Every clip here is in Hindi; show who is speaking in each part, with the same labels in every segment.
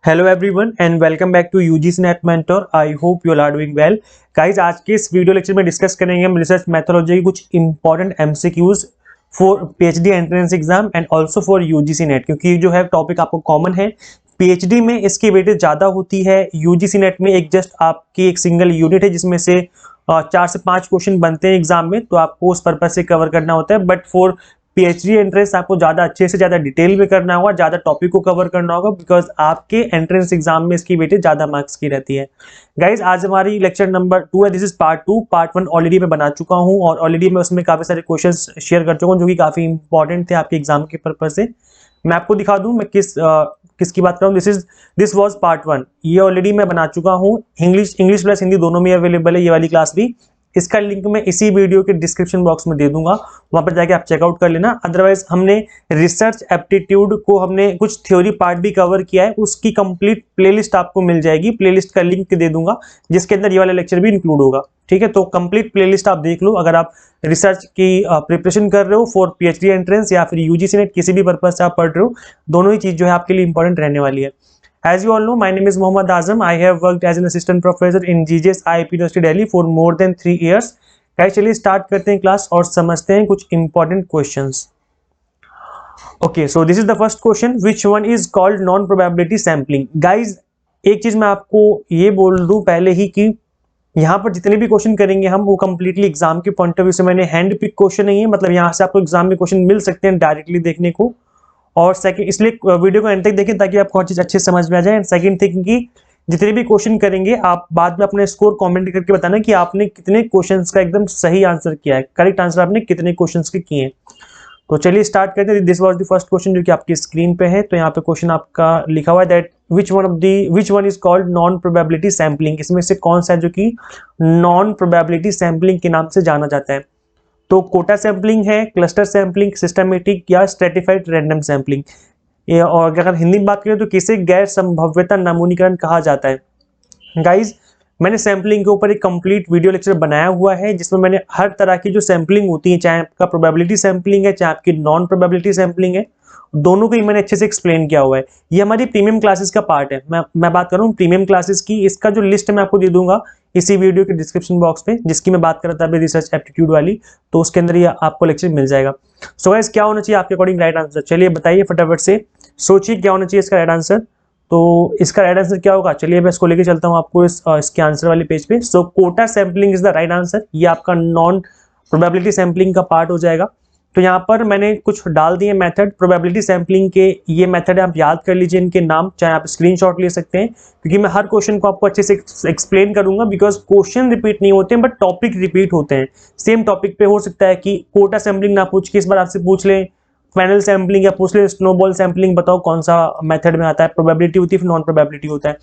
Speaker 1: Hello everyone and welcome back to UGC NET mentor. I hope you all are doing well. Guys, आज के इस वीडियो लेक्चर में डिस्कस करेंगे हम रिसर्च मेथोडोलॉजी की कुछ important MCQs for PhD entrance exam and also for UGC net, क्योंकि जो है टॉपिक आपको कॉमन है। पीएचडी में इसकी वेटेज ज़्यादा होती है, यूजीसी नेट में एक जस्ट आपकी एक सिंगल यूनिट है जिसमें से 4 से 5 क्वेश्चन बनते हैं एग्जाम में, तो आपको उस पर्पज से कवर करना होता है। बट फॉर पीएचडी एंट्रेंस आपको ज़्यादा अच्छे से ज़्यादा डिटेल में करना होगा, ज़्यादा टॉपिक को कवर करना होगा, बिकॉज आपके एंट्रेंस एग्जाम में इसकी वेटेज ज़्यादा मार्क्स की रहती है। गाइज, आज हमारी लेक्चर नंबर 2 है। This is part 2। Part 1 already मैं बना चुका हूँ और ऑलरेडी मैं उसमें काफ़ी सारे क्वेश्चंस शेयर कर चुका हूँ जो कि काफ़ी इंपॉर्टेंट थे आपके एग्जाम के पर्पज से। मैं आपको दिखा दूँ मैं किसकी बात कर रहा हूँ। This was part 1। ये ऑलरेडी मैं बना चुका हूँ। इंग्लिश प्लस हिंदी दोनों में अवेलेबल है ये वाली क्लास भी। इसका लिंक मैं इसी वीडियो के डिस्क्रिप्शन बॉक्स में दे दूंगा, वहां पर जाके आप चेकआउट कर लेना। अदरवाइज हमने रिसर्च एप्टीट्यूड को हमने कुछ थ्योरी पार्ट भी कवर किया है, उसकी कंप्लीट प्लेलिस्ट आपको मिल जाएगी। प्लेलिस्ट का लिंक दे दूंगा जिसके अंदर ये वाला लेक्चर भी इंक्लूड होगा। ठीक है, तो कंप्लीट प्लेलिस्ट आप देख लो अगर आप रिसर्च की प्रिपरेशन कर रहे हो फॉर पीएचडी एंट्रेंस या फिर यूजीसी नेट, किसी भी पर्पज से आप पढ़ रहे हो, दोनों ही चीज जो है आपके लिए इंपॉर्टेंट रहने वाली है। As you all know, my name is Mohammad Azam. I have worked as an assistant professor in GJS IIP University Delhi for more than 3 years. Guys, चलिए स्टार्ट करते हैं क्लास और समझते हैं कुछ important questions. Okay, so this is the first question. Which one is called non-probability sampling? Guys, एक चीज मैं आपको ये बोल दूं पहले ही कि यहाँ पर जितने भी क्वेश्चन करेंगे हम वो कंप्लीटली एग्जाम के पॉइंट ऑफ व्यू से मैंने हैंड पिक क्वेश्चन नहीं है, मतलब यहाँ से आपको एग्जाम में क्वेश्चन मिल सकते हैं डायरेक्टली देखने को। और सेकंड, इसलिए वीडियो को एंड तक देखें ताकि आपको हर चीज अच्छे से समझ में आ जाए। एंड सेकंड थिंग कि जितने भी क्वेश्चन करेंगे आप बाद में अपने स्कोर कमेंट करके बताना कि आपने कितने क्वेश्चंस का एकदम सही आंसर किया है, करेक्ट आंसर आपने कितने क्वेश्चंस के किए हैं। तो चलिए स्टार्ट करते हैं। This was the first question जो कि आपकी स्क्रीन पे है। तो यहाँ पे क्वेश्चन आपका लिखा हुआ है that which one is called non probability sampling. इसमें से कौन सा है जो कि नॉन प्रोबेबिलिटी सैम्पलिंग के नाम से जाना जाता है? तो कोटा सैम्पलिंग है, क्लस्टर सैम्पलिंग, सिस्टमेटिक या स्ट्रेटिफाइड रैंडम सैम्पलिंग। और अगर हिंदी में बात करें तो किसे गैर संभाव्यता नमूनीकरण कहा जाता है? गाइज, मैंने सैम्पलिंग के ऊपर एक कंप्लीट वीडियो लेक्चर बनाया हुआ है जिसमें मैंने हर तरह की जो सैम्पलिंग होती है, चाहे आपका प्रोबेबिलिटी सैम्पलिंग है चाहे आपकी नॉन प्रोबेबिलिटी सैम्पलिंग है, दोनों को ही मैंने अच्छे से एक्सप्लेन किया हुआ है। ये हमारी प्रीमियम क्लासेस का पार्ट है। मैं बात कर रहा हूँ प्रीमियम क्लासेस की। इसका जो लिस्ट मैं आपको दे दूंगा इसी वीडियो के डिस्क्रिप्शन बॉक्स पे, जिसकी मैं बात कर रहा था अभी रिसर्च एप्टीट्यूड वाली, तो उसके अंदर ये आपको लेक्चर मिल जाएगा। सो गाइस, क्या होना चाहिए आपके अकॉर्डिंग राइट आंसर? चलिए बताइए फटाफट से, सोचिए क्या होना चाहिए इसका राइट आंसर। तो इसका राइट आंसर क्या होगा? चलिए मैं इसको लेके चलता हूँ आपको इसके आंसर वाले पेज पे। So quota sampling is the right answer. ये आपका नॉन प्रोबेबिलिटी सैम्पलिंग का पार्ट हो जाएगा। तो यहाँ पर मैंने कुछ डाल दिए मेथड प्रोबेबिलिटी सैम्पलिंग के। ये मेथड आप याद कर लीजिए इनके नाम, चाहे आप स्क्रीनशॉट ले सकते हैं, क्योंकि मैं हर क्वेश्चन को आपको अच्छे से एक्सप्लेन करूंगा। बिकॉज क्वेश्चन रिपीट नहीं होते हैं बट टॉपिक रिपीट होते हैं। सेम टॉपिक पे हो सकता है कि कोटा सैम्पलिंग ना पूछ के इस बार आपसे पूछ लें पैनल सैम्पलिंग या पूछ लें स्नोबॉल सैम्पलिंग, बताओ कौन सा मेथड में आता है, प्रोबेबिलिटी होती है फिर नॉन प्रोबेबिलिटी होता है।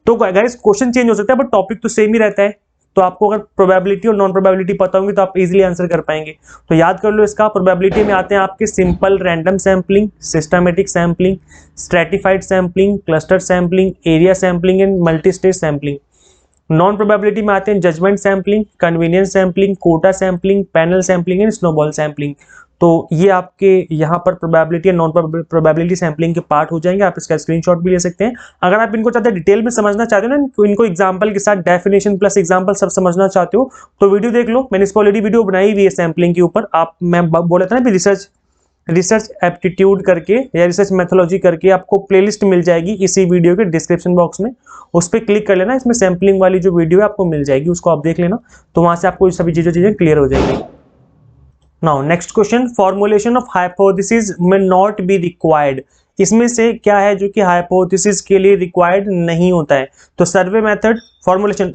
Speaker 1: तो गाइस, क्वेश्चन चेंज हो सकता है बट टॉपिक तो सेम ही रहता है। तो आपको अगर प्रोबेबिलिटी और नॉन प्रोबेबिलिटी पता होंगी तो आप इजीली आंसर कर पाएंगे। तो याद कर लो इसका। प्रोबेबिलिटी में आते हैं आपके simple random sampling, systematic sampling, stratified sampling, cluster sampling, area sampling and multi stage sampling. Non probability में आते हैं judgement sampling, convenience sampling, quota sampling, panel sampling and snowball sampling. तो ये आपके यहाँ पर प्रोबेबिलिटी और नॉन प्रोबेबिलिटी सैम्पलिंग के पार्ट हो जाएंगे। आप इसका स्क्रीनशॉट भी ले सकते हैं। अगर आप इनको चाहते हैं डिटेल में समझना चाहते हो ना, इनको एग्जांपल के साथ डेफिनेशन प्लस एग्जांपल सब समझना चाहते हो तो वीडियो देख लो। मैंने इसको ऑलरेडी वीडियो बनाई हुई है सैम्पलिंग के ऊपर। मैं बोला था ना रिसर्च एप्टीट्यूड करके या रिसर्च मेथोडोलॉजी करके आपको प्लेलिस्ट मिल जाएगी इसी वीडियो के डिस्क्रिप्शन बॉक्स में। उस पर क्लिक कर लेना, इसमें सैम्पलिंग वाली जो वीडियो है आपको मिल जाएगी, उसको आप देख लेना। तो वहां से आपको सभी चीजें क्लियर हो जाएंगी। Now next question, formulation of hypothesis में नॉट बी रिक्वायर्ड। इसमें से क्या है जो कि हाइपोथेसिस के लिए रिक्वायर्ड नहीं होता है? तो सर्वे मेथड, फॉर्मुलेशन,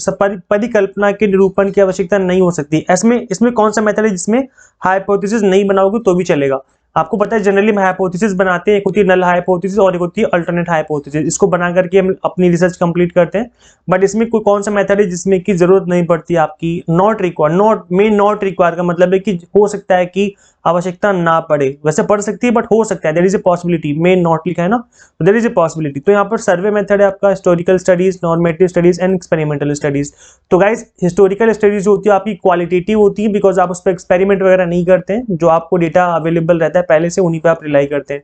Speaker 1: परिकल्पना के निरूपण की आवश्यकता नहीं हो सकती। इसमें कौन सा मेथड है जिसमें हाइपोथेसिस नहीं बनाओगे तो भी चलेगा? आपको पता है जनरली हम हाइपोथेसिस बनाते हैं, एक होती है नल हाइपोथेसिस और एक होती है अल्टरनेट हाइपोथेसिस। इसको बना करके हम अपनी रिसर्च कंप्लीट करते हैं। बट इसमें कोई कौन सा मेथड है जिसमें की जरूरत नहीं पड़ती आपकी? नॉट रिक्वायर का मतलब है कि हो सकता है कि आवश्यकता ना पड़े, वैसे पढ़ सकती है बट हो सकता है, there is a possibility. May not लिखा है ना, तो देयर इज ए पॉसिबिलिटी। तो यहाँ पर सर्वे मेथड है आपका historical studies, normative studies and experimental studies. तो गाइस, हिस्टोरिकल स्टडीज जो होती है आपकी क्वालिटेटिव होती है, बिकॉज आप उस पर एक्सपेरिमेंट वगैरह नहीं करते हैं, जो आपको डेटा अवेलेबल रहता है पहले से उन्हीं पर आप रिलाई करते हैं।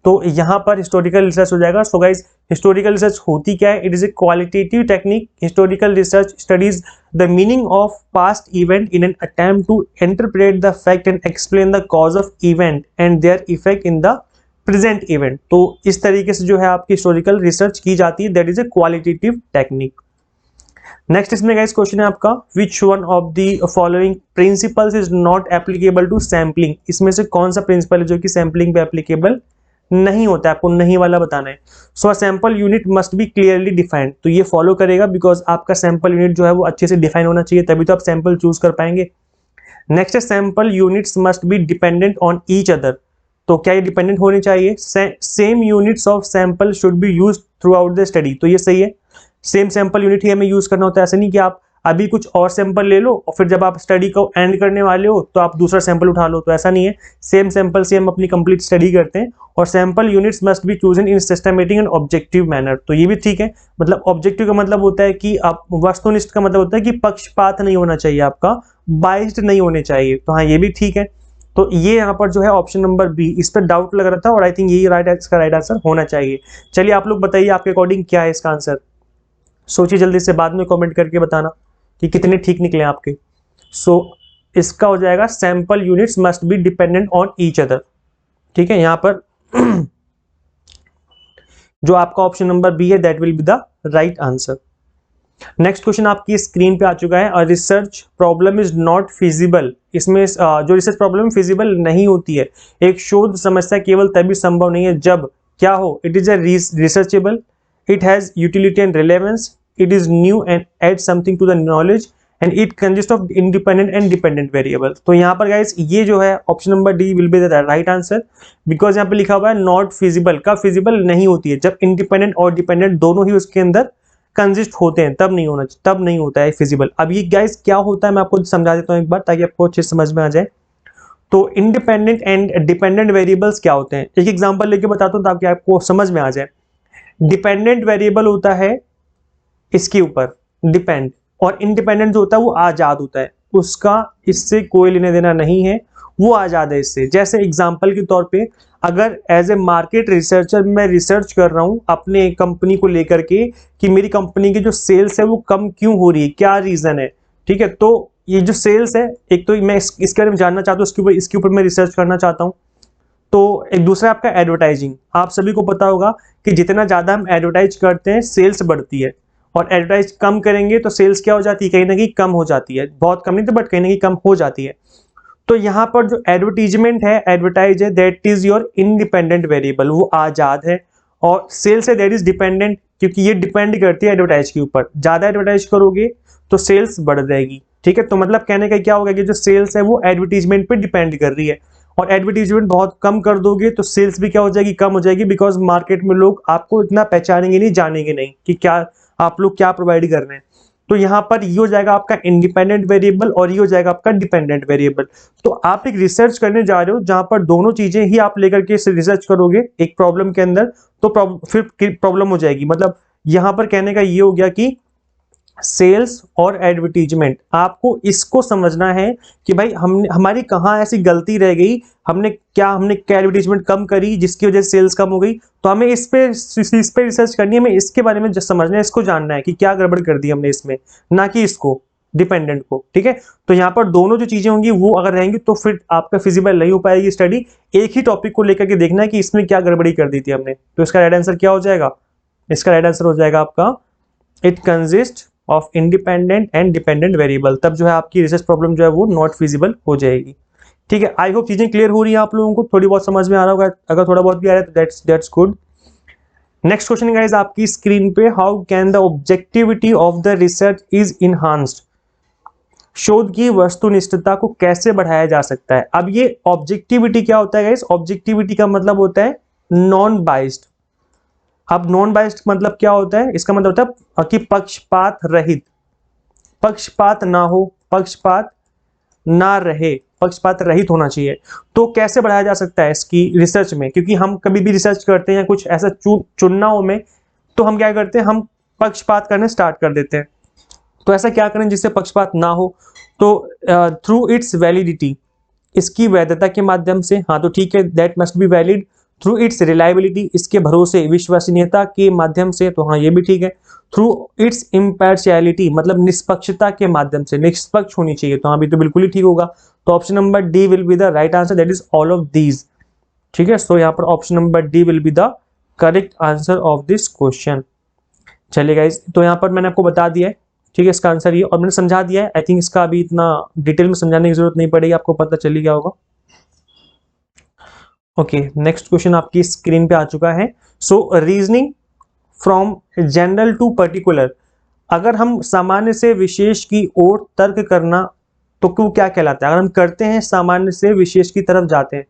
Speaker 1: तो यहाँ पर हिस्टोरिकल रिसर्च हो जाएगा। सो गाइज हिस्टोरिकल रिसर्च होती क्या है? It is a qualitative technique. Historical research studies the meaning of past event in an attempt to interpret the fact and explain the cause of event and their effect in the present event. तो इस तरीके से जो है आपकी हिस्टोरिकल रिसर्च की जाती है, that is a qualitative technique. Next इसमें गाइस क्वेश्चन है आपका, which one of the following principles is not applicable to sampling. इसमें से कौन सा प्रिंसिपल है जो कि सैम्पलिंग पे एप्लीकेबल नहीं होता है? आपको नहीं वाला बताना है। So sample unit must be clearly defined. तो ये फॉलो करेगा बिकॉज आपका सैंपल यूनिट जो है वो अच्छे से डिफाइन होना चाहिए, तभी तो आप सैंपल चूज कर पाएंगे। Next sample units must be dependent on each other. तो क्या ये डिपेंडेंट होनी चाहिए? Same units of sample should be use through out the study. तो ये सही है, सेम सैंपल यूनिट ही हमें यूज करना होता है। ऐसा नहीं कि आप अभी कुछ और सैंपल ले लो और फिर जब आप स्टडी को एंड करने वाले हो तो आप दूसरा सैंपल उठा लो, तो ऐसा नहीं है। सेम सैंपल से हम अपनी कंप्लीट स्टडी करते हैं। और sample units must be chosen in systematic and objective manner. तो ये भी ठीक है। मतलब ऑब्जेक्टिव का मतलब होता है कि आप, वस्तुनिष्ठ का मतलब होता है कि पक्षपात नहीं होना चाहिए, आपका बाइस्ड नहीं होने चाहिए। तो हाँ, ये भी ठीक है। तो ये यहाँ पर जो है ऑप्शन नंबर बी, इस पर डाउट लग रहा था और आई थिंक यही इसका राइट आंसर होना चाहिए। चलिए आप लोग बताइए आपके अकॉर्डिंग क्या है इसका आंसर। सोचिए जल्दी से, बाद में कमेंट करके बताना कि कितने ठीक निकले आपके। सो इसका हो जाएगा sample units must be dependent on each other. ठीक है, यहां पर जो आपका ऑप्शन नंबर बी है that will be the right answer. Next question आपकी स्क्रीन पे आ चुका है, research problem is not feasible. इसमें जो रिसर्च प्रॉब्लम फिजिबल नहीं होती है, एक शोध समस्या केवल तभी संभव नहीं है जब क्या हो? It is A researchable, it has utility and relevance, it is new and adds something to the knowledge and it consists of independent and dependent variable। तो यहाँ पर गाइस ये जो है option number D will be the right answer, because यहाँ पे लिखा हुआ है नॉट फिजिबल। कब फिजिबल नहीं होती है? जब इंडिपेंडेंट और डिपेंडेंट दोनों ही उसके अंदर कंसिस्ट होते हैं, तब नहीं होना, तब नहीं होता है फिजिबल। अब ये गाइस क्या होता है मैं आपको समझा देता हूँ एक बार, ताकि आपको अच्छे समझ में आ जाए। तो इंडिपेंडेंट एंड डिपेंडेंट वेरिएबल्स क्या होते हैं, एक एग्जांपल लेके बताता हूँ ताकि आपको समझ में आ जाए। डिपेंडेंट वेरिएबल होता है इसके ऊपर डिपेंड, और इंडिपेंडेंट जो होता है वो आजाद होता है, उसका इससे कोई लेना देना नहीं है, वो आजाद है इससे। जैसे एग्जांपल के तौर पे, अगर एज ए मार्केट रिसर्चर मैं रिसर्च कर रहा हूं अपने कंपनी को लेकर के कि मेरी कंपनी की जो सेल्स है वो कम क्यों हो रही है, क्या रीजन है। ठीक है, तो ये जो सेल्स है, एक तो मैं इसके बारे में जानना चाहता हूँ, इसके ऊपर मैं रिसर्च करना चाहता हूँ। तो एक दूसरा आपका एडवर्टाइजिंग। आप सभी को पता होगा कि जितना ज़्यादा हम एडवर्टाइज करते हैं सेल्स बढ़ती है, और एडवर्टाइज कम करेंगे तो सेल्स क्या हो जाती है? कहीं ना कहीं कम हो जाती है, बहुत कम नहीं तो बट कहीं ना कहीं कम हो जाती है। तो यहाँ पर जो एडवर्टीजमेंट है, एडवर्टाइज है, that is your independent variable, वो आजाद है। और सेल्स है दैट इज डिपेंडेंट, क्योंकि ये डिपेंड करती है एडवर्टाइज के ऊपर। ज़्यादा एडवर्टाइज करोगे तो सेल्स बढ़ जाएगी। ठीक है, तो मतलब कहने का क्या होगा कि जो सेल्स है वो एडवर्टीजमेंट पे डिपेंड कर रही है, और एडवर्टीजमेंट बहुत कम कर दोगे तो सेल्स भी क्या हो जाएगी? कम हो जाएगी, बिकॉज मार्केट में लोग आपको इतना पहचानेंगे नहीं, जानेंगे नहीं कि क्या आप लोग क्या प्रोवाइड कर रहे हैं। तो यहाँ पर ये हो जाएगा आपका इंडिपेंडेंट वेरिएबल और ये हो जाएगा आपका डिपेंडेंट वेरिएबल। तो आप एक रिसर्च करने जा रहे हो जहां पर दोनों चीजें ही आप लेकर के रिसर्च करोगे एक प्रॉब्लम के अंदर, तो फिर प्रॉब्लम हो जाएगी। मतलब यहाँ पर कहने का ये हो गया कि सेल्स और एडवर्टीजमेंट, आपको इसको समझना है कि भाई हमारी कहाँ ऐसी गलती रह गई, हमने क्या एडवर्टीजमेंट कम करी जिसकी वजह से सेल्स कम हो गई। तो हमें इस पे रिसर्च करनी है, हमें इसके बारे में समझना है, इसको जानना है कि क्या गड़बड़ कर दी हमने इसमें, ना कि इसको डिपेंडेंट को। ठीक है, तो यहाँ पर दोनों जो चीजें होंगी वो अगर रहेंगी तो फिर आपका फिजिबल नहीं हो पाएगी स्टडी। एक ही टॉपिक को लेकर के देखना है कि इसमें क्या गड़बड़ी कर दी थी हमने। तो इसका राइट आंसर क्या हो जाएगा? इसका राइट आंसर हो जाएगा आपका it consist of independent and dependent variable. तब जो है आपकी रिसर्च प्रॉब्लम जो है वो नॉट फिजिबल हो जाएगी। ठीक है, आई होप चीजें क्लियर हो रही है आप लोगों को, थोड़ी बहुत समझ में आ रहा होगा। अगर थोड़ा बहुत भी आ रहा है तो that's good. Next question guys आपकी स्क्रीन पे, how can the objectivity of the research is enhanced. शोध की वस्तुनिष्ठता को कैसे बढ़ाया जा सकता है। अब ये ऑब्जेक्टिविटी क्या होता है गाइस? ऑब्जेक्टिविटी का मतलब होता है नॉन बाइस्ड। अब नॉन बाइस्ड मतलब क्या होता है? इसका मतलब होता है कि पक्षपात रहित, पक्षपात ना हो, पक्षपात ना रहे, पक्षपात रहित होना चाहिए। तो कैसे बढ़ाया जा सकता है इसकी रिसर्च में? क्योंकि हम कभी भी रिसर्च करते हैं कुछ ऐसा चुनना हो में, तो हम क्या करते हैं? हम पक्षपात करने स्टार्ट कर देते हैं। तो ऐसा क्या करें जिससे पक्षपात ना हो? तो थ्रू इट्स वैलिडिटी, इसकी वैधता के माध्यम से। हाँ तो ठीक है, that must be valid. Through it's reliability, इसके भरोसे विश्वसनीयता के माध्यम से, तो हाँ ये भी ठीक है। थ्रू इट्स इम्पार्शियलिटी, मतलब निष्पक्षता के माध्यम से, निष्पक्ष होनी चाहिए, तो हाँ भी तो बिल्कुल ही ठीक होगा। तो option number D will be the right answer, that is all of these. ठीक है, सो यहाँ पर option number D will be the correct answer of this question. चलिए गाइस, तो यहाँ पर मैंने आपको बता दिया है, ठीक है, इसका आंसर ये, और मैंने समझा दिया है। आई थिंक इसका अभी इतना डिटेल में समझाने की जरूरत नहीं पड़ेगी, आपको पता चल ही गया होगा। ओके, नेक्स्ट क्वेश्चन आपकी स्क्रीन पे आ चुका है। So reasoning from general to particular, अगर हम सामान्य से विशेष की ओर तर्क करना तो क्यों क्या कहलाता है? अगर हम करते हैं सामान्य से विशेष की तरफ जाते हैं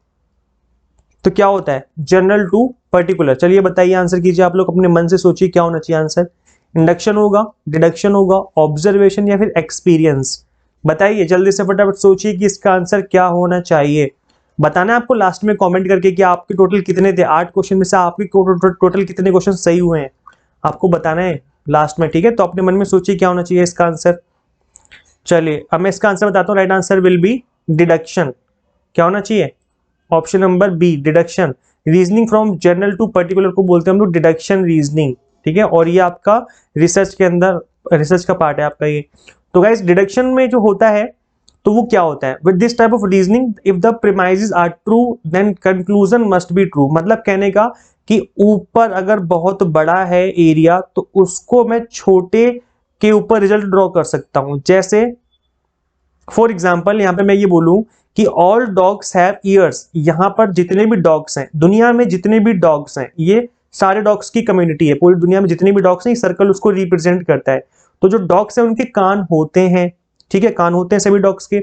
Speaker 1: तो क्या होता है? General to particular. चलिए बताइए, आंसर कीजिए, आप लोग अपने मन से सोचिए क्या होना चाहिए आंसर। इंडक्शन होगा, डिडक्शन होगा, ऑब्जर्वेशन या फिर एक्सपीरियंस? बताइए जल्दी से, फटाफट सोचिए कि इसका आंसर क्या होना चाहिए। बताना है आपको लास्ट में कमेंट करके कि आपके टोटल कितने थे, 8 क्वेश्चन में से आपके टोटल कितने क्वेश्चन सही हुए हैं, आपको बताना है लास्ट में, ठीक है। तो अपने मन में सोचिए क्या होना चाहिए इसका आंसर। चलिए अब मैं इसका आंसर बताता हूँ। Right answer will be deduction. क्या होना चाहिए? Option number B, deduction. Reasoning from general to particular को बोलते हैं हम लोग डिडक्शन रीजनिंग, ठीक है। और ये आपका रिसर्च के अंदर, रिसर्च का पार्ट है आपका ये। तो गाइस डिडक्शन में जो होता है तो वो क्या होता है? With this type of reasoning if the premises are true then conclusion must be true. मतलब कहने का कि ऊपर अगर बहुत बड़ा है एरिया तो उसको मैं छोटे के ऊपर रिजल्ट ड्रॉ कर सकता हूं। जैसे फॉर एग्जाम्पल यहां पे मैं ये बोलूं कि ऑल डॉग्स हैव ईयर्स, यहां पर जितने भी डॉग्स हैं दुनिया में, जितने भी डॉग्स हैं, ये सारे डॉग्स की कम्युनिटी है, पूरी दुनिया में जितने भी डॉग्स हैं, ये सर्कल उसको रिप्रेजेंट करता है। तो जो डॉग्स हैं उनके कान होते हैं, ठीक है, कान होते हैं सभी डॉग्स के।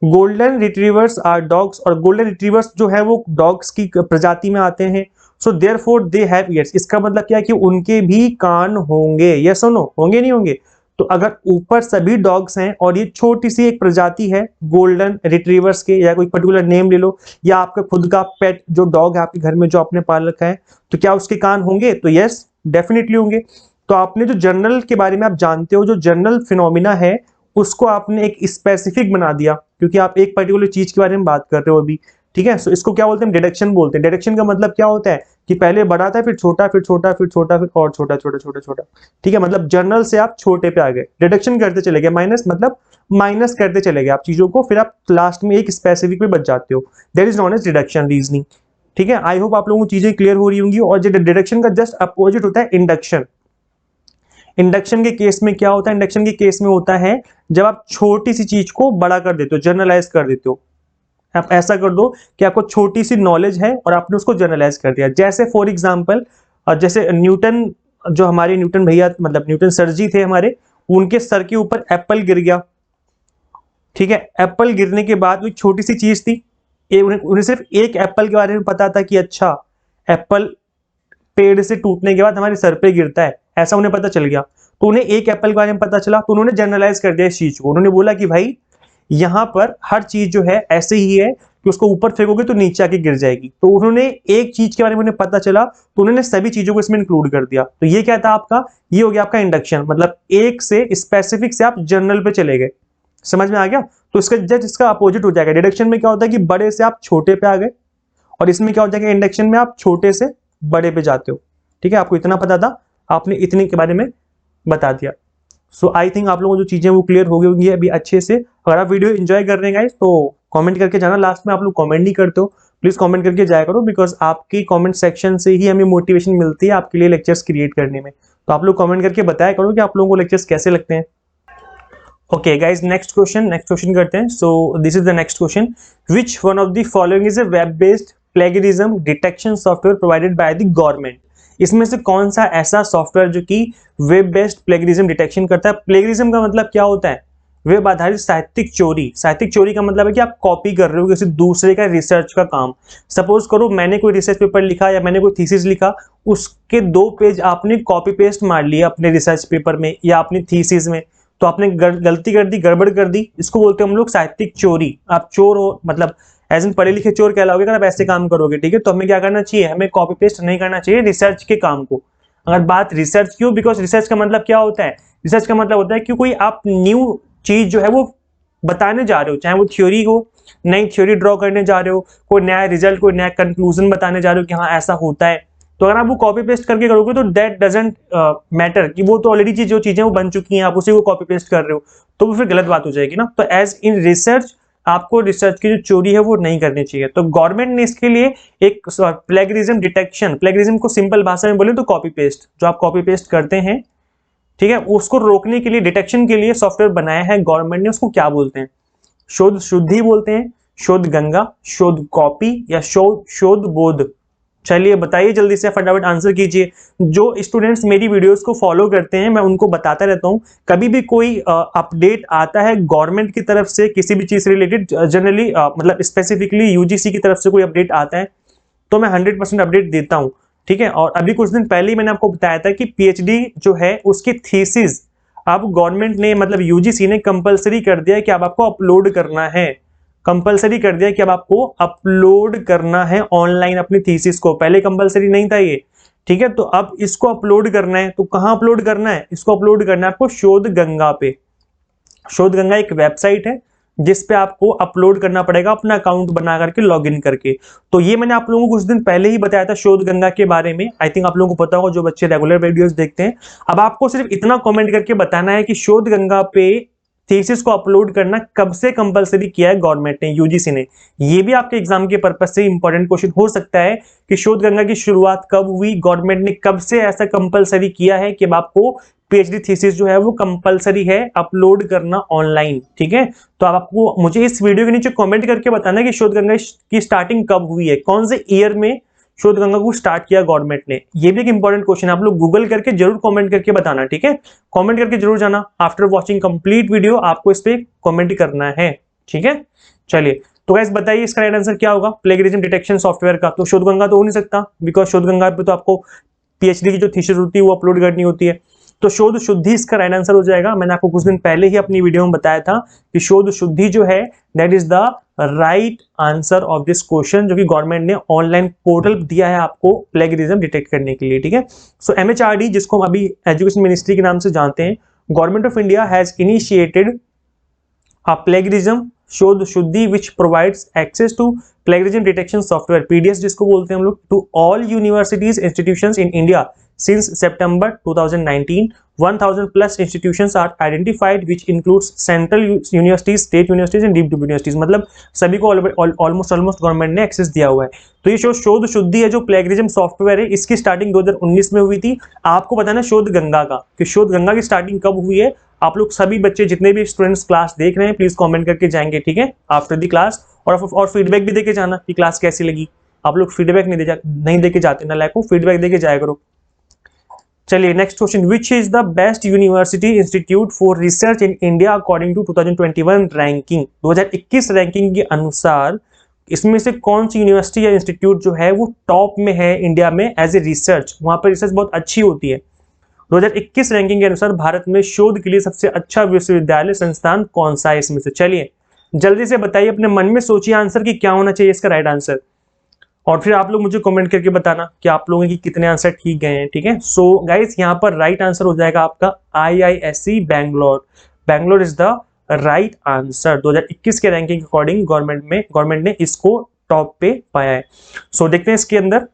Speaker 1: गोल्डन रिट्रीवर्स आर डॉग्स, और गोल्डन रिट्रीवर्स जो है वो डॉग्स की प्रजाति में आते हैं। So therefore they have years, इसका मतलब क्या है कि उनके भी कान होंगे। यस और नो, होंगे नहीं होंगे? तो अगर ऊपर सभी डॉग्स हैं और ये छोटी सी एक प्रजाति है गोल्डन रिट्रीवर्स के, या कोई पर्टिकुलर नेम ले लो, या आपका खुद का पेट जो डॉग है आपके घर में जो आपने पाल रखा है, तो क्या उसके कान होंगे? तो यस, डेफिनेटली होंगे। तो आपने जो जनरल के बारे में आप जानते हो, जो जनरल फिनोमिना है उसको आपने एक स्पेसिफिक बना दिया, क्योंकि आप एक पर्टिकुलर चीज के बारे में बात कर रहे हो अभी, ठीक है। सो इसको क्या बोलते हैं? डिडक्शन बोलते हैं। डिडक्शन का मतलब क्या होता है कि पहले बड़ा था, फिर छोटा, फिर छोटा, फिर छोटा, फिर और छोटा, छोटा, छोटा, छोटा, ठीक है। मतलब जनरल से आप छोटे पे आ गए, डिडक्शन करते चले गए, माइनस मतलब माइनस करते चले गए आप चीजों को, फिर आप लास्ट में एक स्पेसिफिक पे बच जाते हो। That is non age deduction reasoning, ठीक है। आई होप आप लोगों को चीजें क्लियर हो रही होंगी। और जो डिडक्शन का जस्ट अपोजिट होता है इंडक्शन। इंडक्शन के केस में क्या होता है? इंडक्शन के केस में होता है जब आप छोटी सी चीज को बड़ा कर देते हो, जनरलाइज कर देते हो। आप ऐसा कर दो कि आपको छोटी सी नॉलेज है और आपने उसको जनरलाइज कर दिया। जैसे फॉर एग्जांपल, जैसे न्यूटन, जो हमारे न्यूटन भैया, मतलब न्यूटन सर जी थे हमारे, उनके सर के ऊपर एप्पल गिर गया, ठीक है। एप्पल गिरने के बाद वो छोटी सी चीज थी, उन्हें सिर्फ एक एप्पल के बारे में पता था कि अच्छा एप्पल पेड़ से टूटने के बाद हमारे सर पे गिरता है, ऐसा उन्हें पता चल गया। तो उन्हें एक एप्पल के बारे में पता चला, तो उन्होंने जनरलाइज कर दिया इस चीज को। उन्होंने बोला कि भाई यहां पर हर चीज जो है ऐसे ही है कि उसको ऊपर फेंकोगे तो नीचे आके गिर जाएगी। तो उन्होंने एक चीज के बारे में उन्हें पता चला तो उन्होंने सभी चीजों को इसमें इंक्लूड कर दिया। तो ये क्या था आपका? ये हो गया आपका इंडक्शन, मतलब एक से स्पेसिफिक से आप जनरल पे चले गए। समझ में आ गया? तो इसका जस्ट इसका अपोजिट हो जाएगा। डिडक्शन में क्या होता है कि बड़े से आप छोटे पे आ गए, और इसमें क्या हो जाएगा? इंडक्शन में आप छोटे से बड़े पे जाते हो, ठीक है। आपको इतना पता था, आपने इतने के बारे में बता दिया। सो आई थिंक आप लोगों को जो चीजें वो क्लियर हो गई होंगी अभी अच्छे से। अगर आप वीडियो एंजॉय कर रहे हैं गाइस तो कमेंट करके जाना। लास्ट में आप लोग कमेंट नहीं करते हो, प्लीज कमेंट करके जाया करो, बिकॉज आपकी कमेंट सेक्शन से ही हमें मोटिवेशन मिलती है आपके लिए लेक्चर्स क्रिएट करने में। तो आप लोग कमेंट करके बताया करो कि आप लोगों को लेक्चर्स कैसे लगते हैं। ओके गाइज, नेक्स्ट क्वेश्चन करते हैं। So this is the next question. Which one of the following is a web based plagiarism detection software provided by the government? इसमें से कौन सा ऐसा सॉफ्टवेयर जो कि वेब बेस्ड प्लेगरिज्म डिटेक्शन करता है? प्लेगरिज्म का मतलब क्या होता है? वेब आधारित साहित्यिक चोरी। साहित्यिक चोरी का मतलब है कि आप कॉपी कर रहे हो किसी दूसरे का रिसर्च का काम। सपोज करो मैंने कोई रिसर्च पेपर लिखा या मैंने कोई थीसिस लिखा, उसके 2 पेज आपने कॉपी पेस्ट मार लिया अपने रिसर्च पेपर में या अपनी थीसिस में, तो आपने गलती कर दी, गड़बड़ कर दी। इसको बोलते हैं हम लोग साहित्यिक चोरी। आप चोर हो, मतलब एज इन पढ़े लिखे चोर कहलाओगे अगर आप ऐसे काम करोगे, ठीक है। तो हमें क्या करना चाहिए? हमें कॉपी पेस्ट नहीं करना चाहिए रिसर्च के काम को। अगर बात रिसर्च क्यों? बिकॉज रिसर्च का मतलब क्या होता है? रिसर्च का मतलब होता है कि कोई आप न्यू चीज जो है वो बताने जा रहे हो, चाहे वो थ्योरी हो नई थ्योरी ड्रॉ करने जा रहे हो, कोई नया रिजल्ट, कोई नया कंक्लूजन बताने जा रहे हो कि हाँ ऐसा होता है, तो अगर आप वो कॉपी पेस्ट करके करोगे तो दैट डजंट मैटर, कि वो तो ऑलरेडी जो चीजें वो बन चुकी हैं, आप उसी को कॉपी पेस्ट कर रहे हो, तो वो फिर गलत बात हो जाएगी ना। तो एज इन रिसर्च आपको रिसर्च की जो चोरी है वो नहीं करनी चाहिए। तो गवर्नमेंट ने इसके लिए एक प्लेगरिज्म डिटेक्शन, प्लेगरिज्म को सिंपल भाषा में बोले तो कॉपी पेस्ट, जो आप कॉपी पेस्ट करते हैं, ठीक है, उसको रोकने के लिए, डिटेक्शन के लिए सॉफ्टवेयर बनाया है गवर्नमेंट ने। उसको क्या बोलते हैं? शोध शुद्धि बोलते हैं, शोध गंगा, शोध कॉपी, या शोध बोध? चलिए बताइए जल्दी से, फटाफट आंसर कीजिए। जो स्टूडेंट्स मेरी वीडियोस को फॉलो करते हैं, मैं उनको बताता रहता हूं, कभी भी कोई अपडेट आता है गवर्नमेंट की तरफ से किसी भी चीज से रिलेटेड, जनरली मतलब स्पेसिफिकली यूजीसी की तरफ से कोई अपडेट आता है, तो मैं 100% अपडेट देता हूं, ठीक है। और अभी कुछ दिन पहले ही मैंने आपको बताया था कि पीएचडी जो है उसकी थीसिस अब गवर्नमेंट ने, मतलब यूजीसी ने कंपलसरी कर दिया है कि अब आपको अपलोड करना है, कंपलसरी कर दिया कि अब आपको अपलोड करना है ऑनलाइन अपनी थीसिस को। पहले कंपलसरी नहीं था ये, ठीक है। तो अब इसको अपलोड करना है, तो कहां अपलोड करना है? इसको अपलोड करना है आपको शोध गंगा पे। शोध गंगा एक वेबसाइट है जिस पे आपको अपलोड करना पड़ेगा अपना अकाउंट बना करके, लॉगिन करके। तो ये मैंने आप लोगों को कुछ दिन पहले ही बताया था शोध गंगा के बारे में, आई थिंक आप लोगों को पता होगा जो बच्चे रेगुलर वीडियोस देखते हैं। अब आपको सिर्फ इतना कमेंट करके बताना है कि शोध गंगा पे थीसिस को अपलोड करना कब से कंपलसरी किया है गवर्नमेंट ने, यूजीसी ने। ये भी आपके एग्जाम के पर्पस से इंपॉर्टेंट क्वेश्चन हो सकता है कि शोध गंगा की शुरुआत कब हुई, गवर्नमेंट ने कब से ऐसा कंपलसरी किया है कि अब आपको पीएचडी थीसिस जो है वो कंपलसरी है अपलोड करना ऑनलाइन, ठीक है। तो अब आपको मुझे इस वीडियो के नीचे कमेंट करके बताना है कि शोध गंगा की स्टार्टिंग कब हुई है, कौन से ईयर में शोध गंगा को स्टार्ट किया गवर्नमेंट ने। ये भी एक इंपॉर्टेंट क्वेश्चन है, आप लोग गूगल करके जरूर कमेंट करके बताना, ठीक है। कमेंट करके जरूर जाना, आफ्टर वॉचिंग कंप्लीट वीडियो आपको इस पे कमेंट करना है, ठीक है। चलिए तो गाइस बताइए इसका राइट आंसर क्या होगा प्लेगरिज्म डिटेक्शन सॉफ्टवेयर का? तो शोध गंगा तो हो नहीं सकता, बिकॉज शोध गंगा पे तो आपको पीएचडी की जो थीसिस होती है वो अपलोड करनी होती है। तो शोध शुद्धि इसका राइट आंसर हो जाएगा। मैंने आपको कुछ दिन पहले ही अपनी वीडियो में बताया था कि शोध शुद्धि जो है that is the right answer of this question, जो कि गवर्नमेंट ने ऑनलाइन पोर्टल दिया है आपको प्लेगरिज्म डिटेक्ट करने के लिए, ठीक है। सो एमएचआरडी, जिसको हम अभी एजुकेशन मिनिस्ट्री के नाम से जानते हैं, government of India has initiated a plagiarism शोध शुद्धि which provides access to plagiarism detection software PDS जिसको बोलते हैं हम लोग, to all universities institutions in India since September 2019. 1000 plus institutions are identified which includes central universities, state universities and deemed universities। मतलब सभी को ऑलमोस्ट गवर्नमेंट ने एक्सेस दिया हुआ है। तो ये शोध शुद्धि है जो प्लेगरिज्म सॉफ्टवेयर है, इसकी स्टार्टिंग 2019 में हुई थी। आपको बताना शोध गंगा का, कि शोध गंगा की स्टार्टिंग कब हुई है। आप लोग सभी बच्चे जितने भी स्टूडेंट्स क्लास देख रहे हैं प्लीज कमेंट करके जाएंगे, ठीक है, आफ्टर द क्लास। और फीडबैक भी देके जाना कि क्लास कैसी लगी। आप लोग फीडबैक नहीं देके जाते ना, लाइक फीडबैक देके जाया करो। चलिए next question, which is the best university institute for research in India according to 2021 ranking? 2021 ranking के अनुसार इसमें से कौन सी यूनिवर्सिटी या इंस्टीट्यूट जो है वो टॉप में है इंडिया में एज ए रिसर्च, वहां पर रिसर्च बहुत अच्छी होती है। 2021 रैंकिंग के अनुसार भारत में शोध के लिए सबसे अच्छा विश्वविद्यालय संस्थान कौन सा है इसमें से? चलिए जल्दी से बताइए, अपने मन में सोचिए आंसर कि क्या होना चाहिए इसका राइट आंसर, और फिर आप लोग मुझे कमेंट करके बताना कि आप लोगों की कितने आंसर ठीक गए हैं, ठीक है। सो गाइस यहाँ पर राइट आंसर हो जाएगा आपका IISc Bangalore. Bangalore is the right answer. 2021 के रैंकिंग अकॉर्डिंग गवर्नमेंट ने इसको टॉप पे पाया है। सो देखते हैं इसके अंदर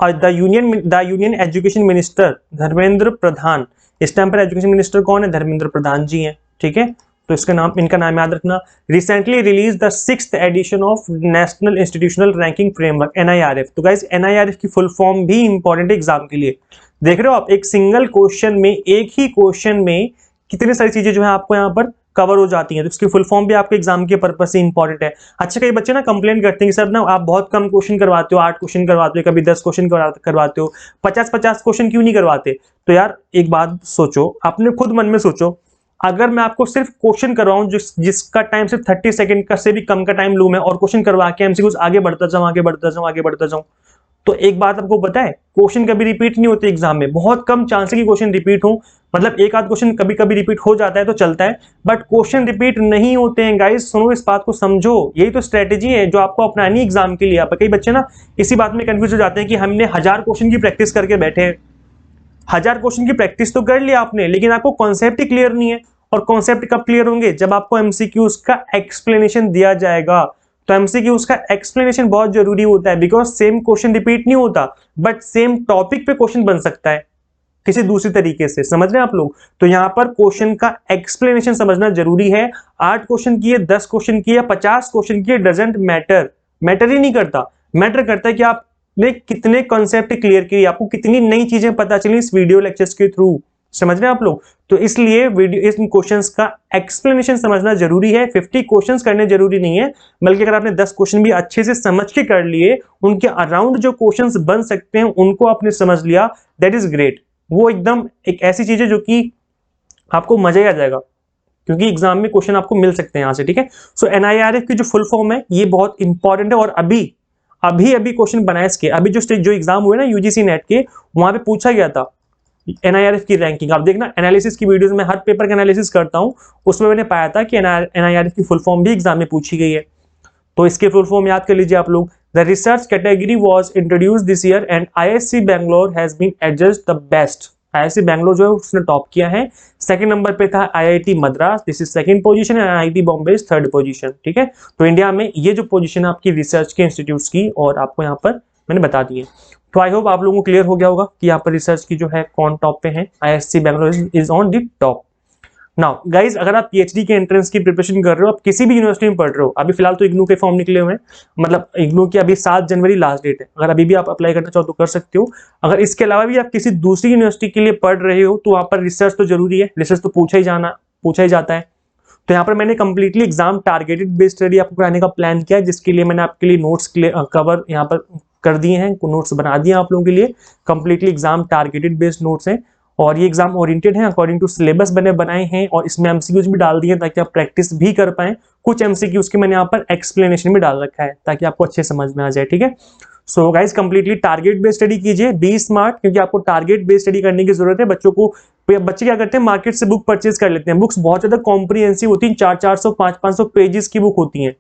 Speaker 1: the union education minister Dharmendra Pradhan, इस टाइम पर एजुकेशन मिनिस्टर कौन है? धर्मेंद्र प्रधान जी हैं, ठीक है। तो इनका नाम याद रखना। Recently release the 6th edition of national institutional ranking framework NIRF। तो गाइस NIRF की फुल फॉर्म भी इंपॉर्टेंट एग्जाम के लिए। देख रहे हो आप, एक सिंगल क्वेश्चन में, एक ही क्वेश्चन में कितनी सारी चीजें जो है आपको यहाँ पर कवर हो जाती हैं। तो इसकी फुल फॉर्म भी आपके एग्जाम के पर्पस से इंपॉर्टेंट है। अच्छा कई बच्चे ना कंप्लेंट करते हैं कि सर ना आप बहुत कम क्वेश्चन करवाते हो, 8 क्वेश्चन करवाते हो, कभी 10 क्वेश्चन करवाते हो, 50-50 क्वेश्चन क्यों नहीं करवाते? तो यार एक बात सोचो, अपने खुद मन में सोचो, अगर मैं आपको सिर्फ क्वेश्चन करवाऊं जिसका टाइम सिर्फ 30 सेकंड का से भी कम का टाइम लूं मैं, और क्वेश्चन करवा के एमसीक्यूज आगे बढ़ता जाऊं, तो एक बात आपको पता है, क्वेश्चन कभी रिपीट नहीं होते एग्जाम में। बहुत कम चांस है कि क्वेश्चन रिपीट हो, मतलब एक आध क्वेश्चन कभी कभी रिपीट हो जाता है तो चलता है, बट क्वेश्चन रिपीट नहीं होते हैं गाइस। सुनो, इस बात को समझो, यही तो स्ट्रेटेजी है जो आपको अपनानी एग्जाम के लिए। आप कई बच्चे ना इसी बात में कंफ्यूज हो जाते हैं कि हमने 1000 क्वेश्चन की प्रैक्टिस करके बैठे हैं। 1000 क्वेश्चन की प्रैक्टिस तो कर लिया आपने, लेकिन आपको कॉन्सेप्ट ही क्लियर नहीं है। और कॉन्सेप्ट कब क्लियर होंगे? जब आपको एमसीक्यूज का एक्सप्लेनेशन दिया जाएगा। तो एमसीक्यूज का एक्सप्लेनेशन बहुत जरूरी होता है, बिकॉज सेम क्वेश्चन रिपीट नहीं होता, बट सेम टॉपिक पे क्वेश्चन बन सकता है किसी दूसरी तरीके से। समझ रहे हैं आप लोग? तो यहां पर क्वेश्चन का एक्सप्लेनेशन समझना जरूरी है। 8 क्वेश्चन किए, 10 क्वेश्चन किए, 50 क्वेश्चन किए, डजंट मैटर, मैटर ही नहीं करता। मैटर करता है कि आपने कितने कॉन्सेप्ट क्लियर किए, आपको कितनी नई चीजें पता चली इस वीडियो लेक्चर्स के थ्रू। समझ रहे हैं आप लोग? तो इसलिए वीडियो इस क्वेश्चंस का एक्सप्लेनेशन समझना जरूरी है। 50 क्वेश्चंस करने जरूरी नहीं है, बल्कि अगर आपने 10 क्वेश्चन भी अच्छे से समझ के कर लिए, उनके अराउंड जो क्वेश्चंस बन सकते हैं उनको आपने समझ लिया, दैट इज ग्रेट। वो एकदम एक ऐसी चीज है जो कि आपको मजा ही आ जाएगा, क्योंकि एग्जाम में क्वेश्चन आपको मिल सकते हैं यहां से। ठीक है, सो एनआईआरएफ की जो फुल फॉर्म है ये बहुत इंपॉर्टेंट है, और अभी क्वेश्चन बनाए इसके। अभी जो एग्जाम हुए ना यूजीसी नेट के, वहां पे पूछा गया था एनआईआरएफ की रैंकिंग। आप देखना एनालिसिस की वीडियोस में हर पेपर का एनालिसिस करता हूं, उसमें मैंने पाया था कि एनआईआरएफ की फुल फॉर्म भी एग्जाम में पूछी गई है। तो इसके फुल फॉर्म याद कर लीजिए आप लोग। The research category was introduced this year and IISc Bangalore has been adjust the best. IISc Bangalore जो है उसने टॉप किया है। सेकंड नंबर पे था IIT Madras, this is second position, and IIT Bombay is third position. ठीक है, तो इंडिया में ये जो पोजीशन है आपकी रिसर्च के इंस्टीट्यूट्स की, और आपको यहाँ पर मैंने बता दी है। तो आई होप आप लोगों को क्लियर हो गया होगा कि यहाँ पर रिसर्च की जो है कौन टॉप पे है। IISc Bangalore is on the top. Now guys, अगर आप पीएचडी के एंट्रेंस की प्रिपरेशन कर रहे हो, आप किसी भी यूनिवर्सिटी में पढ़ रहे हो, अभी फिलहाल तो इग्नू के फॉर्म निकले हुए हैं, मतलब इग्नू की अभी 7 जनवरी लास्ट डेट है। अगर अभी भी आप अप्लाई करना चाहो तो कर सकते हो। अगर इसके अलावा भी आप किसी दूसरी यूनिवर्सिटी के लिए पढ़ रहे हो, तो वहां पर रिसर्च तो जरूरी है, रिसर्च तो पूछा ही जाता है। तो यहाँ पर मैंने completely exam targeted based study आपको कराने का प्लान किया है, जिसके लिए मैंने आपके लिए नोट्स कवर यहाँ पर कर दिए हैं, नोट्स बना दिए आप लोगों के लिए। Completely exam targeted based notes हैं, और ये एग्जाम ओरिएंटेड है अकॉर्डिंग टू सिलेबस मैंने बनाए हैं, और इसमें एमसीक्यूज भी डाल दिए ताकि आप प्रैक्टिस भी कर पाए। कुछ एमसीक्यूज के मैंने यहाँ पर एक्सप्लेनेशन भी डाल रखा है ताकि आपको अच्छे समझ में आ जाए। ठीक है, so guys completely target based study कीजिए, बी स्मार्ट, क्योंकि आपको टारगेट बेस्ड स्टडी करने की जरूरत है। बच्चे क्या करते हैं, मार्केट से बुक परचेज कर लेते हैं। बुक्स बहुत ज्यादा कॉम्प्रिहेंसिव होती हैं, 400-400 500-500 पेजेस की बुक होती हैं,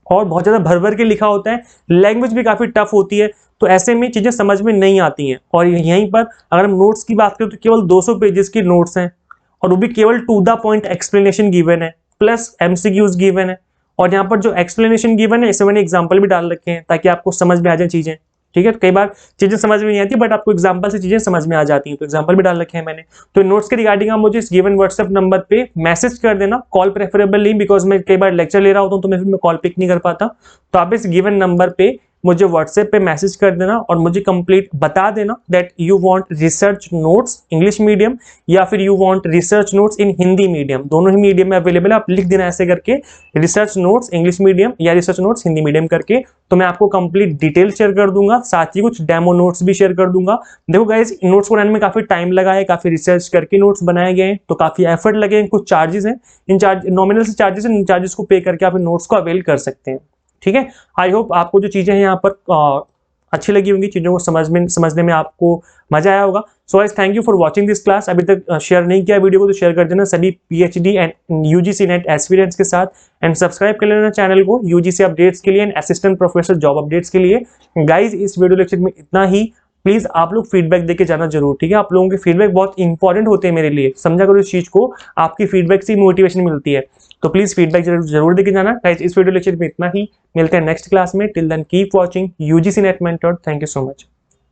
Speaker 1: और बहुत ज्यादा भर भर के लिखा होता है, लैंग्वेज भी काफी टफ होती है। तो ऐसे में चीजें समझ में नहीं आती हैं। और यहीं पर अगर हम नोट्स की बात करें तो केवल 200 पेजेस की नोट्स हैं, और वो भी केवल to the point explanation given है, प्लस एमसीक्यूज गिवन है। और यहाँ पर जो एक्सप्लेनेशन गिवन है, इसमें मैंने एग्जाम्पल भी डाल रखे हैं ताकि आपको समझ में आ जाए चीजें। ठीक है, तो कई बार चीजें समझ में नहीं आती, बट आपको एग्जाम्पल से चीजें समझ में आ जाती हैं, तो एग्जाम्पल भी डाल रखे हैं मैंने। तो नोट्स के रिगार्डिंग आप मुझे इस गिवन व्हाट्सएप नंबर पे मैसेज कर देना, कॉल प्रेफरेबल नहीं, बिकॉज मैं कई बार लेक्चर ले रहा होता हूँ तो मैं कॉल पिक नहीं कर पाता। तो आप इस गिवन नंबर पे मुझे व्हाट्सएप पे मैसेज कर देना, और मुझे कंप्लीट बता देना that you want research notes English medium, या फिर you want research notes in Hindi medium. दोनों ही मीडियम में अवेलेबल है, आप लिख देना ऐसे करके, रिसर्च नोट्स इंग्लिश मीडियम या रिसर्च नोट्स हिंदी मीडियम करके। तो मैं आपको कंप्लीट डिटेल शेयर कर दूंगा, साथ ही कुछ डेमो नोट्स भी शेयर कर दूंगा। देखो गाइज, नोट्स बनाने में काफी टाइम लगा है, काफी रिसर्च करके नोट्स बनाए गए हैं, तो काफी एफर्ट लगे हैं। कुछ चार्जेस हैं, इन नॉमिनल से चार्जेस हैं, इन चार्जेस को पे करके आप इन नोट्स को अवेल कर सकते हैं। ठीक है, आई होप आपको जो चीजें हैं यहाँ पर अच्छी लगी होंगी, चीजों को समझने में आपको मजा आया होगा। So guys, thank you for watching this class. अभी तक शेयर नहीं किया वीडियो को तो शेयर कर देना सभी PhD and UGC net aspirants के साथ, एंड सब्सक्राइब कर लेना चैनल को यूजीसी अपडेट्स के लिए and assistant professor job updates के लिए। गाइज, इस वीडियो लेक्चर में इतना ही। प्लीज आप लोग फीडबैक देके जाना जरूर। ठीक है, आप लोगों के फीडबैक बहुत इंपॉर्टेंट होते हैं मेरे लिए, समझा करो इस चीज को, आपकी फीडबैक से मोटिवेशन मिलती है। तो प्लीज फीडबैक जरूर देके जाना। गाइस, इस वीडियो लेक्चर में इतना ही, मिलते हैं नेक्स्ट क्लास में। Till then keep watching UGC NET mentor. Thank you so much.